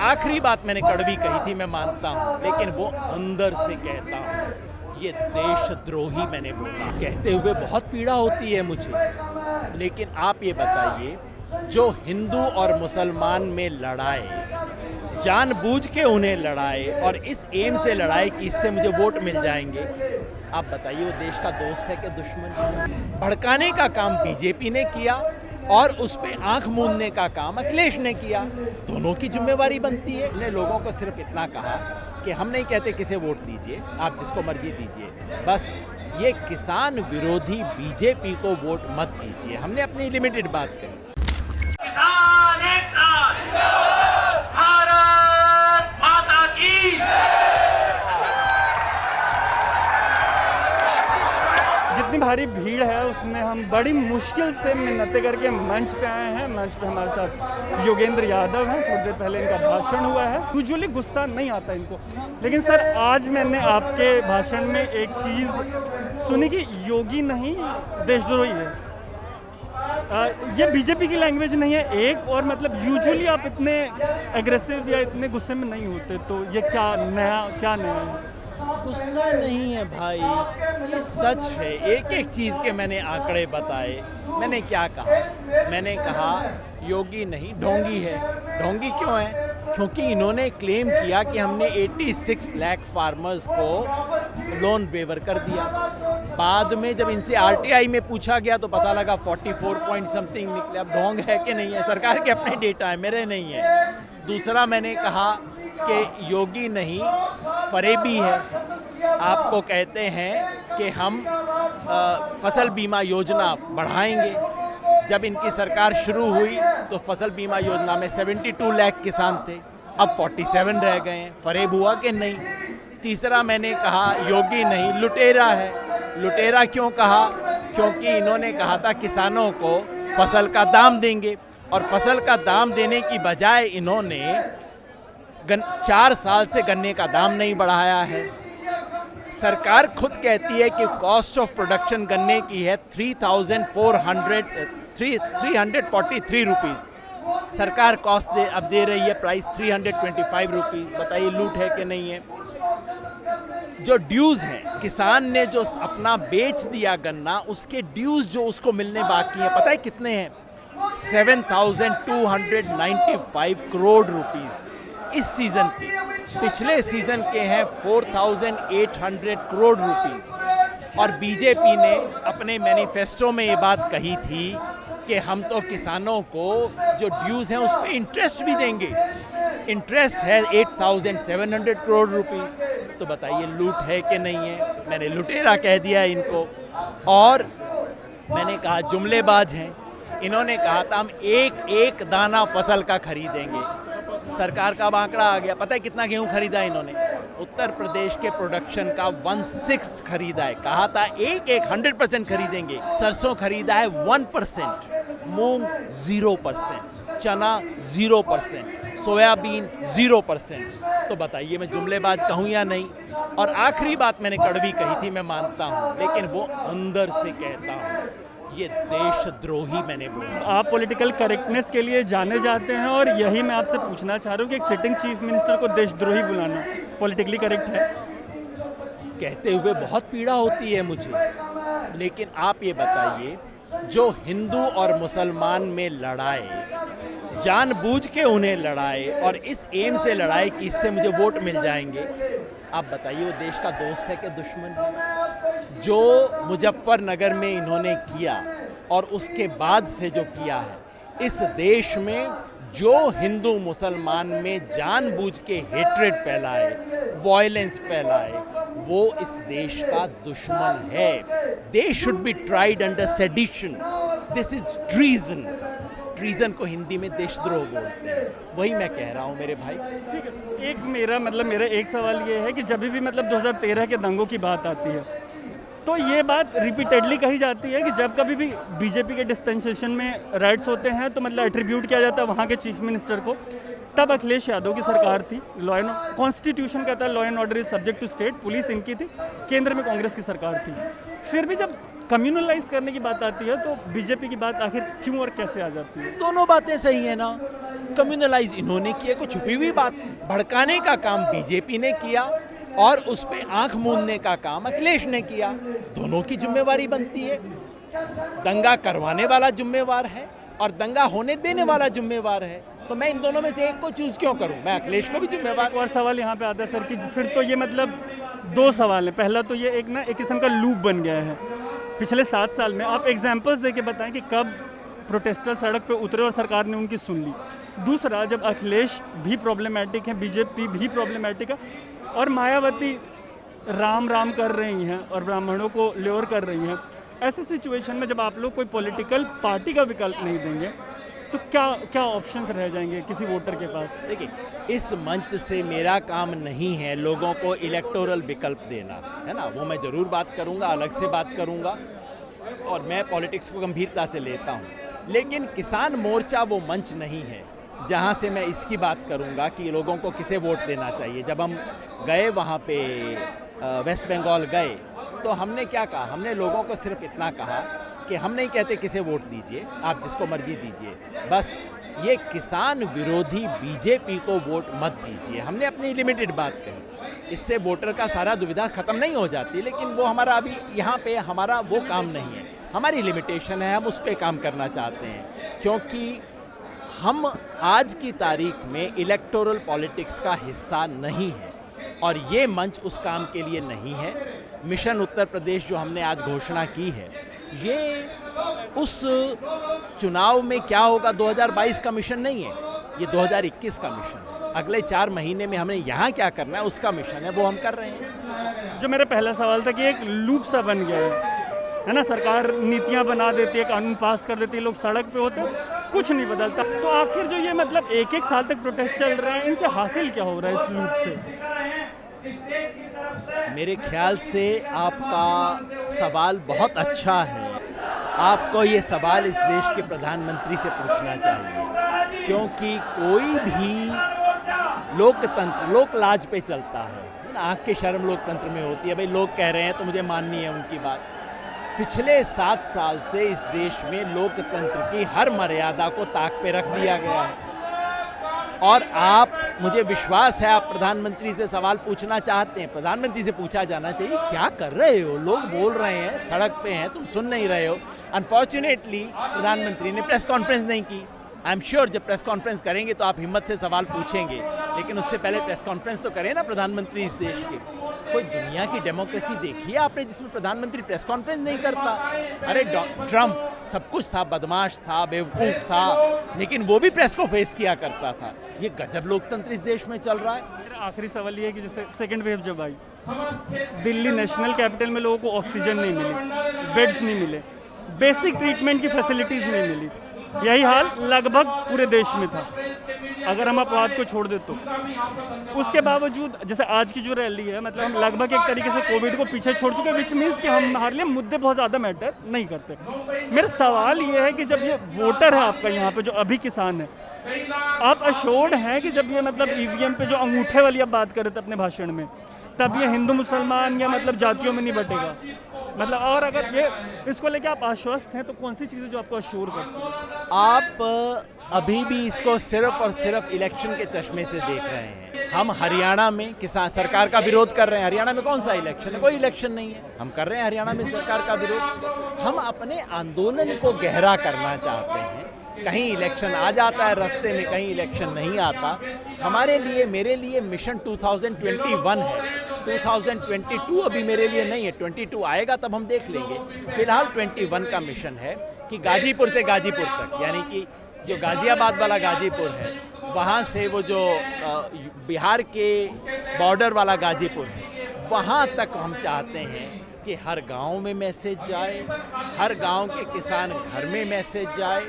आखिरी बात मैंने कड़वी कही थी, मैं मानता हूँ, लेकिन वो अंदर से कहता हूँ, ये देशद्रोही मैंने बोला। कहते हुए बहुत पीड़ा होती है मुझे, लेकिन आप ये बताइए, जो हिंदू और मुसलमान में लड़ाए, जानबूझ के उन्हें लड़ाए और इस एम से लड़ाए कि इससे मुझे वोट मिल जाएंगे, आप बताइए वो देश का दोस्त है कि दुश्मन? भड़काने का काम बीजेपी ने किया और उस पर आंख मूंदने का काम अखिलेश ने किया। दोनों की जिम्मेवारी बनती है। हमने लोगों को सिर्फ इतना कहा कि हम नहीं कहते किसे वोट दीजिए, आप जिसको मर्जी दीजिए, बस ये किसान विरोधी बीजेपी को वोट मत दीजिए। हमने अपनी लिमिटेड बात कही। किसान एकता, भारत माता की। जितनी भारी भीड़ है उसमें हम बड़ी मुश्किल से मिन्नतें करके मंच पे आए हैं। मंच पे हमारे साथ योगेंद्र यादव हैं। थोड़ी देर पहले इनका भाषण हुआ है। यूजुअली गुस्सा नहीं आता इनको, लेकिन सर आज मैंने आपके भाषण में एक चीज़ सुनी कि योगी नहीं देशद्रोही है। ये बीजेपी की लैंग्वेज नहीं है एक, और मतलब यूजुअली आप इतने एग्रेसिव या इतने गुस्से में नहीं होते, तो ये क्या नया है? गुस्सा नहीं है भाई, ये सच है। एक एक चीज़ के मैंने आंकड़े बताए। मैंने क्या कहा? मैंने कहा योगी नहीं ढोंगी है। ढोंगी क्यों है? क्योंकि इन्होंने क्लेम किया कि हमने 86 लाख फार्मर्स को लोन वेवर कर दिया। बाद में जब इनसे आरटीआई में पूछा गया तो पता लगा 44 पॉइंट समथिंग निकले। अब ढोंग है कि नहीं है? सरकार के अपने डेटा है, मेरे नहीं है। दूसरा मैंने कहा कि योगी नहीं फरेबी है। आपको कहते हैं कि हम फसल बीमा योजना बढ़ाएंगे। जब इनकी सरकार शुरू हुई तो फसल बीमा योजना में 72 लाख किसान थे, अब 47 रह गए हैं। फरेब हुआ कि नहीं? तीसरा मैंने कहा योगी नहीं लुटेरा है। लुटेरा क्यों कहा? क्योंकि इन्होंने कहा था किसानों को फसल का दाम देंगे, और फसल का दाम देने की बजाय इन्होंने 4 साल से गन्ने का दाम नहीं बढ़ाया है। सरकार खुद कहती है कि कॉस्ट ऑफ प्रोडक्शन गन्ने की है 343 रुपीज़। सरकार कॉस्ट अब दे रही है प्राइस 325 रुपीज़। बताइए लूट है कि नहीं है? जो ड्यूज़ हैं, किसान ने जो अपना बेच दिया गन्ना, उसके ड्यूज़ जो उसको मिलने बाकी हैं, पता है कितने हैं? 7,295 करोड़ रुपीज़ इस सीज़न के। पिछले सीज़न के हैं 4,800 करोड़ रुपीज़। और बीजेपी ने अपने मैनिफेस्टो में ये बात कही थी कि हम तो किसानों को जो ड्यूज़ हैं उस पर इंटरेस्ट भी देंगे। इंटरेस्ट है 8,700 करोड़ रुपीज़। तो बताइए लूट है कि नहीं है? मैंने लुटेरा कह दिया इनको। और मैंने कहा जुमलेबाज हैं। इन्होंने कहा था हम एक दाना फसल का खरीदेंगे। सरकार का आंकड़ा आ गया। पता है कितना गेहूं खरीदा इन्होंने? उत्तर प्रदेश के प्रोडक्शन का 1/6 खरीदा है। कहा था 100% खरीदेंगे। सरसों खरीदा है 1%, मूंग 0%, चना 0%, सोयाबीन 0%। तो बताइए मैं जुमलेबाज कहूँ या नहीं? और आखिरी बात मैंने कड़वी कही थी, मैं मानता हूँ, लेकिन वो अंदर से कहता हूँ, ये देशद्रोही मैंने बोला। आप पॉलिटिकल करेक्टनेस के लिए जाने जाते हैं, और यही मैं आपसे पूछना चाह रहा हूँ कि एक सिटिंग चीफ मिनिस्टर को देशद्रोही बुलाना पॉलिटिकली करेक्ट है? कहते हुए बहुत पीड़ा होती है मुझे, लेकिन आप ये बताइए, जो हिंदू और मुसलमान में लड़ाए, जानबूझ के उन्हें लड़ाए और इस एम से लड़ाए कि इससे मुझे वोट मिल जाएंगे, आप बताइए वो देश का दोस्त है कि दुश्मन है? जो मुजफ्फरनगर में इन्होंने किया और उसके बाद से जो किया है, इस देश में जो हिंदू मुसलमान में जानबूझ के हेट्रेड फैलाए, वायलेंस फैलाए, वो इस देश का दुश्मन है। They should be tried under sedition. This is treason. Treason को हिंदी में देशद्रोह बोलते हैं। वही मैं कह रहा हूँ मेरे भाई। ठीक है। मेरा एक सवाल ये है कि जब भी 2013 के दंगों की बात आती है, तो ये बात रिपीटेडली कही जाती है कि जब कभी भी बीजेपी के डिस्पेंसेशन में राइट्स होते हैं तो मतलब एट्रीब्यूट किया जाता है वहाँ के चीफ मिनिस्टर को। तब अखिलेश यादव की सरकार थी, कॉन्स्टिट्यूशन कहता है law and order is subject to state, police इनकी थी, केंद्र में कांग्रेस की सरकार थी। फिर भी जब कम्युनलाइज करने की बात आती है तो बीजेपी की बात आखिर क्यों और कैसे आ जाती है? दोनों बातें सही है ना। कम्युनलाइज इन्होंने किया, कोई छुपी हुई बात भड़काने का काम बीजेपी ने किया और उस पे आंख मूंदने का काम अखिलेश ने किया। दोनों की जिम्मेवारी बनती है। दंगा करवाने वाला जिम्मेवार है और दंगा होने देने वाला जिम्मेवार है। तो मैं इन दोनों में से एक को चूज क्यों करूं? मैं अखिलेश को भी जिम्मेवार। और सवाल यहाँ पे आता है सर कि फिर तो ये मतलब दो सवाल हैं। पहला तो ये एक किस्म का लूप बन गया है। पिछले 7 साल में आप एग्जाम्पल्स दे के बताएं कि कब प्रोटेस्टर सड़क पे उतरे और सरकार ने उनकी सुन ली। दूसरा, जब अखिलेश भी प्रॉब्लमेटिक है, बीजेपी भी प्रॉब्लमेटिक है और मायावती राम राम कर रही हैं और ब्राह्मणों को ल्योर कर रही हैं, ऐसे सिचुएशन में जब आप लोग कोई पॉलिटिकल पार्टी का विकल्प नहीं देंगे तो क्या ऑप्शंस रह जाएंगे किसी वोटर के पास? देखिए, इस मंच से मेरा काम नहीं है लोगों को इलेक्टोरल विकल्प देना, है ना। वो मैं ज़रूर बात करूंगा, अलग से बात करूंगा और मैं पॉलिटिक्स को गंभीरता से लेता हूं। लेकिन किसान मोर्चा वो मंच नहीं है जहां से मैं इसकी बात करूंगा कि लोगों को किसे वोट देना चाहिए। जब हम गए वहां पे वेस्ट बंगाल गए तो हमने क्या कहा? हमने लोगों को सिर्फ इतना कहा कि हम नहीं कहते किसे वोट दीजिए, आप जिसको मर्जी दीजिए, बस ये किसान विरोधी बीजेपी को वोट मत दीजिए। हमने अपनी लिमिटेड बात कही। इससे वोटर का सारा दुविधा खत्म नहीं हो जाती, लेकिन वो हमारा अभी यहाँ पे हमारा वो काम नहीं है। हमारी लिमिटेशन है, हम उस पर काम करना चाहते हैं क्योंकि हम आज की तारीख में इलेक्टोरल पॉलिटिक्स का हिस्सा नहीं है और ये मंच उस काम के लिए नहीं है। मिशन उत्तर प्रदेश जो हमने आज घोषणा की है, ये उस चुनाव में क्या होगा 2022 का मिशन नहीं है, ये 2021 का मिशन है। अगले 4 महीने में हमें यहाँ क्या करना है उसका मिशन है, वो हम कर रहे हैं। जो मेरा पहला सवाल था कि एक लूप सा बन गया है ना, सरकार नीतियाँ बना देती है, कानून पास कर देती है, लोग सड़क पे होते हैं, कुछ नहीं बदलता। तो आखिर जो ये मतलब 1-1 साल तक प्रोटेस्ट चल रहा है, इनसे हासिल क्या हो रहा है इस लूप से? मेरे ख्याल से आपका सवाल बहुत अच्छा है। आपको ये सवाल इस देश के प्रधानमंत्री से पूछना चाहिए क्योंकि कोई भी लोकतंत्र लोकलाज पे चलता है ना। आँख की शर्म लोकतंत्र में होती है। भाई लोग कह रहे हैं तो मुझे माननी है उनकी बात। पिछले 7 साल से इस देश में लोकतंत्र की हर मर्यादा को ताक पे रख दिया गया है और आप, मुझे विश्वास है आप प्रधानमंत्री से सवाल पूछना चाहते हैं। प्रधानमंत्री से पूछा जाना चाहिए क्या कर रहे हो, लोग बोल रहे हैं, सड़क पे हैं, तुम सुन नहीं रहे हो। अनफॉर्चुनेटली प्रधानमंत्री ने प्रेस कॉन्फ्रेंस नहीं की। आई एम श्योर जब प्रेस कॉन्फ्रेंस करेंगे तो आप हिम्मत से सवाल पूछेंगे, लेकिन उससे पहले प्रेस कॉन्फ्रेंस तो करें ना प्रधानमंत्री इस देश के। कोई दुनिया की डेमोक्रेसी देखी है आपने जिसमें प्रधानमंत्री प्रेस कॉन्फ्रेंस नहीं करता? अरे ट्रम्प सब कुछ था, बदमाश था, बेवकूफ़ था, लेकिन वो भी प्रेस को फेस किया करता था। ये गजब लोकतंत्र इस देश में चल रहा है। मेरा आखिरी सवाल ये है कि जैसे सेकेंड वेव जब आई, दिल्ली नेशनल कैपिटल में लोगों को ऑक्सीजन नहीं मिली, बेड्स नहीं मिले, बेसिक ट्रीटमेंट की फैसिलिटीज़ नहीं मिली। यही हाल लगभग पूरे देश में था अगर हम अपवाद को छोड़ दे तो। उसके बावजूद जैसे आज की जो रैली है, मतलब हम लगभग एक तरीके से कोविड को पीछे छोड़ चुके हैं, विच मीन्स कि हमारे लिए मुद्दे बहुत ज़्यादा मैटर नहीं करते। मेरा सवाल ये है कि जब ये वोटर है आपका यहाँ पे जो अभी किसान है, आप अश्योर्ड हैं कि जब ये मतलब ईवीएम पे जो अंगूठे वाली आप बात कर रहे थे अपने भाषण में, तब ये हिंदू मुसलमान या मतलब जातियों में नहीं बटेगा? मतलब और अगर ये इसको लेके आप आश्वस्त हैं तो कौन सी चीज़ें जो आपको अश्योर करती हैं? आप अभी भी इसको सिर्फ और सिर्फ इलेक्शन के चश्मे से देख रहे हैं। हम हरियाणा में किसान सरकार का विरोध कर रहे हैं। हरियाणा में कौन सा इलेक्शन है? कोई इलेक्शन नहीं है। हम कर रहे हैं हरियाणा में सरकार का विरोध। हम अपने आंदोलन को गहरा करना चाहते हैं। कहीं इलेक्शन आ जाता है रास्ते में, कहीं इलेक्शन नहीं आता। हमारे लिए, मेरे लिए मिशन 2021 है। 2022 अभी मेरे लिए नहीं है, 22 आएगा तब हम देख लेंगे। फिलहाल 21 का मिशन है कि गाजीपुर से गाजीपुर तक, यानी कि जो गाजियाबाद वाला गाजीपुर है, वहाँ से वो जो बिहार के बॉर्डर वाला गाजीपुर है, वहाँ तक हम चाहते हैं कि हर गांव में मैसेज जाए, हर गांव के किसान घर में मैसेज जाए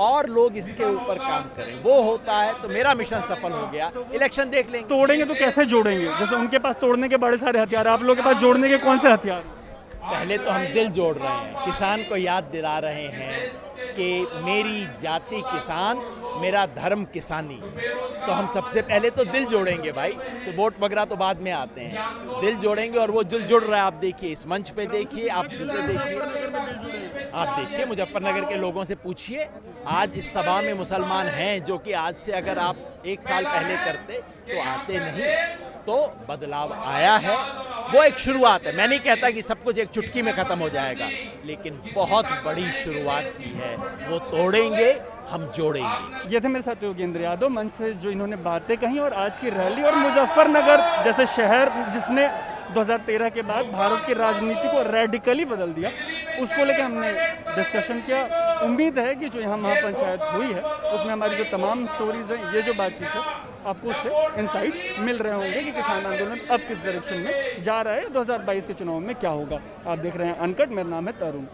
और लोग इसके ऊपर काम करें। वो होता है तो मेरा मिशन सफल हो गया। इलेक्शन देख लेंगे। तोड़ेंगे तो कैसे जोड़ेंगे? जैसे उनके पास तोड़ने के बड़े सारे हथियार, आप लोगों के पास जोड़ने के कौन से हथियार? पहले तो हम दिल जोड़ रहे हैं, किसान को याद दिला रहे हैं कि मेरी जाति किसान मेरा धर्म किसानी। तो हम सबसे पहले तो दिल जोड़ेंगे भाई, तो वोट वगैरह तो बाद में आते हैं। दिल जोड़ेंगे और वो दिल जुड़ रहा है। आप देखिए, इस मंच पे देखिए, आप देखिए मुजफ्फरनगर के लोगों से पूछिए। आज इस सभा में मुसलमान हैं जो कि आज से अगर आप 1 साल पहले करते तो आते नहीं। तो बदलाव आया है, वो एक शुरुआत है। मैं नहीं कहता कि सब कुछ एक चुटकी में ख़त्म हो जाएगा, लेकिन बहुत बड़ी शुरुआत की है। वो तोड़ेंगे, हम जोड़ेंगे। ये थे मेरे साथ योगेंद्र यादव, मंच से जो इन्होंने बातें कही और आज की रैली और मुजफ्फरनगर जैसे शहर जिसने 2013 के बाद भारत की राजनीति को रेडिकली बदल दिया, उसको लेकर हमने डिस्कशन किया। उम्मीद है कि जो यहाँ महापंचायत हुई है उसमें हमारी जो तमाम स्टोरीज हैं, ये जो बातचीत है, आपको उससे इंसाइट्स मिल रहे होंगे कि किसान आंदोलन अब किस डायरेक्शन में जा रहा है, 2022 के चुनाव में क्या होगा। आप देख रहे हैं अनकट, मेरा नाम है तरुण।